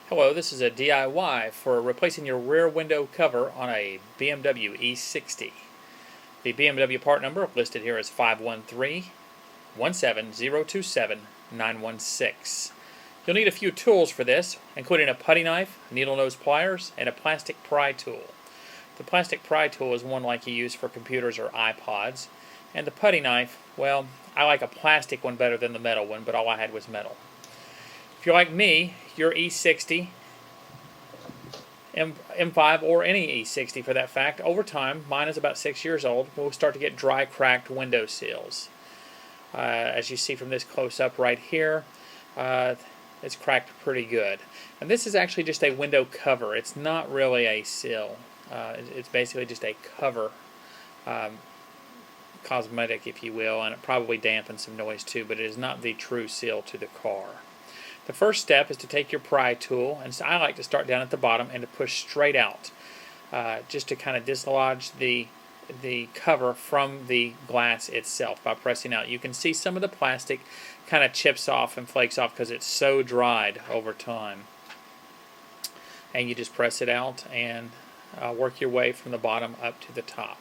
Hello, this is a DIY for replacing your rear window cover on a BMW E60. The BMW part number listed here is 513-17027-916. You'll need a few tools for this, including a putty knife, needle nose pliers, and a plastic pry tool. The plastic pry tool is one like you use for computers or iPods, and the putty knife, well, I like a plastic one better than the metal one, but all I had was metal. If you're like me, your E60 M5 or any E60 for that fact, over time, mine is about 6 years old, will start to get dry, cracked window sills. As you see from this close-up right here, it's cracked pretty good. And this is actually just a window cover. It's not really a sill. It's basically just a cover, cosmetic, if you will, and it probably dampens some noise too, but it is not the true seal to the car. The first step is to take your pry tool, and so I like to start down at the bottom and to push straight out, just to kind of dislodge the cover from the glass itself by pressing out. You can see some of the plastic kind of chips off and flakes off because it's so dried over time. And you just press it out and work your way from the bottom up to the top.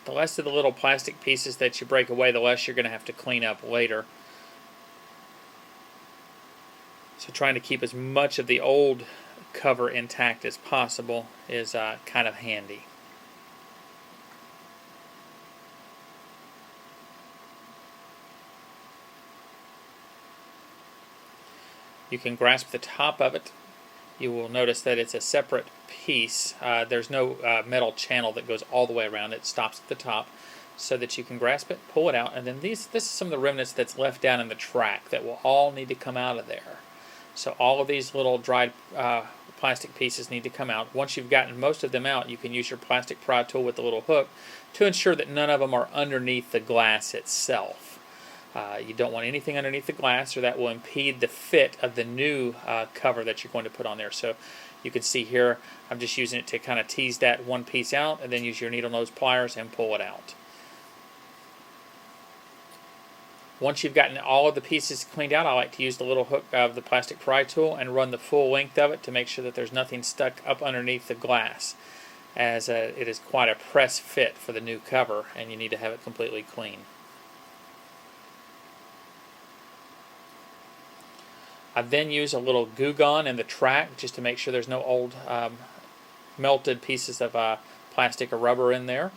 The less of the little plastic pieces that you break away, the less you're going to have to clean up later. So trying to keep as much of the old cover intact as possible is kind of handy. You can grasp the top of it. You will notice that it's a separate piece. There's no metal channel that goes all the way around. It stops at the top so that you can grasp it, pull it out, and then this is some of the remnants that's left down in the track that will all need to come out of there. So all of these little dried plastic pieces need to come out. Once you've gotten most of them out, you can use your plastic pry tool with the little hook to ensure that none of them are underneath the glass itself. You don't want anything underneath the glass, or that will impede the fit of the new cover that you're going to put on there. So you can see here, I'm just using it to kind of tease that one piece out, and then use your needle nose pliers and pull it out. Once you've gotten all of the pieces cleaned out, I like to use the little hook of the plastic pry tool and run the full length of it to make sure that there's nothing stuck up underneath the glass, as it is quite a press fit for the new cover, and you need to have it completely clean. I then use a little Goo Gone in the track just to make sure there's no old melted pieces of plastic or rubber in there.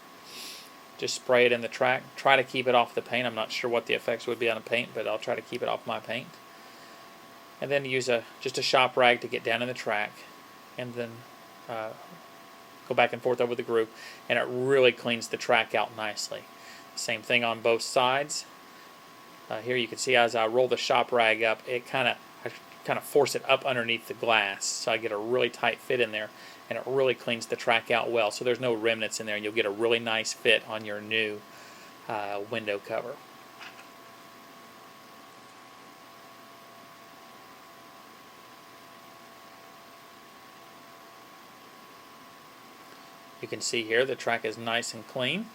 Just spray it in the track. Try to keep it off the paint. I'm not sure what the effects would be on the paint, but I'll try to keep it off my paint. And then use just a shop rag to get down in the track, and then go back and forth over the groove, and it really cleans the track out nicely. Same thing on both sides. Here you can see as I roll the shop rag up, I kind of force it up underneath the glass, so I get a really tight fit in there, and it really cleans the track out well, so there's no remnants in there, and you'll get a really nice fit on your new window cover. You can see here the track is nice and clean.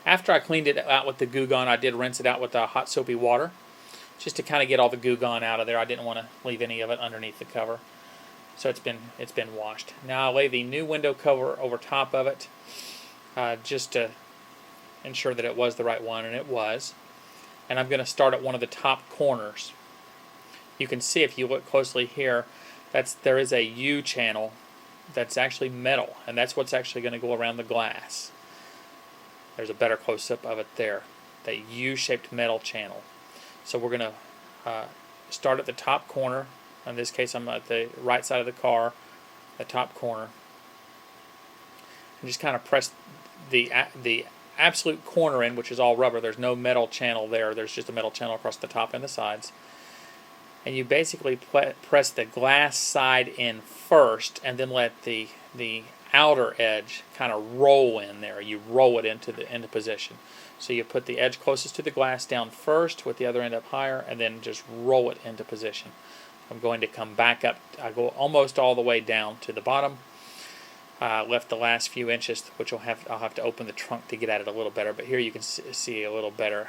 After I cleaned it out with the Goo Gone, I did rinse it out with hot soapy water, just to kind of get all the Goo Gone out of there. I didn't want to leave any of it underneath the cover, so it's been washed. Now I'll lay the new window cover over top of it, just to ensure that it was the right one, and it was. And I'm going to start at one of the top corners. You can see if you look closely here, there is a U channel that's actually metal, and that's what's actually going to go around the glass. There's a better close-up of it there, that U-shaped metal channel. So we're going to start at the top corner. In this case, I'm at the right side of the car, the top corner, and just kind of press the absolute corner in, which is all rubber. There's no metal channel there. There's just a metal channel across the top and the sides. And you basically press the glass side in first, and then let the outer edge kind of roll in there. You roll it into position. So you put the edge closest to the glass down first with the other end up higher, and then just roll it into position. I'm going to come back up. I go almost all the way down to the bottom. Left the last few inches, which I'll have to open the trunk to get at it a little better. But here you can see a little better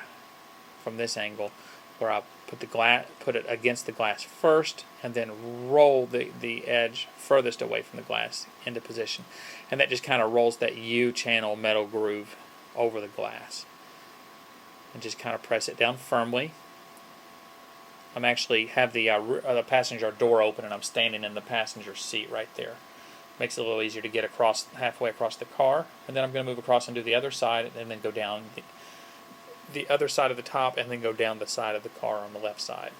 from this angle where I put it against the glass first, and then roll the edge furthest away from the glass into position, and that just kind of rolls that U-channel metal groove over the glass, and just kind of press it down firmly. I'm actually have the passenger door open, and I'm standing in the passenger seat right there. Makes it a little easier to get across halfway across the car, and then I'm going to move across and do the other side, and then go down the other side of the top, and then go down the side of the car on the left side.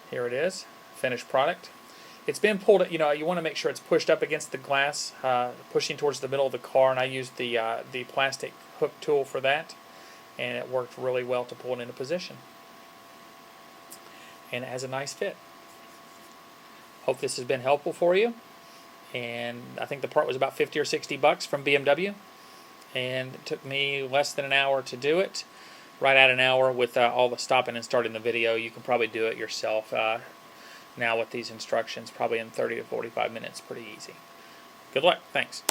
Here it is, finished product. It's been pulled, you want to make sure it's pushed up against the glass, pushing towards the middle of the car, and I used the plastic hook tool for that, and it worked really well to pull it into position. And it has a nice fit. Hope this has been helpful for you. And I think the part was about 50 or 60 bucks from BMW, and it took me less than an hour to do it. Right at an hour with all the stopping and starting the video. You can probably do it yourself now with these instructions, probably in 30 to 45 minutes. Pretty easy. Good luck. Thanks.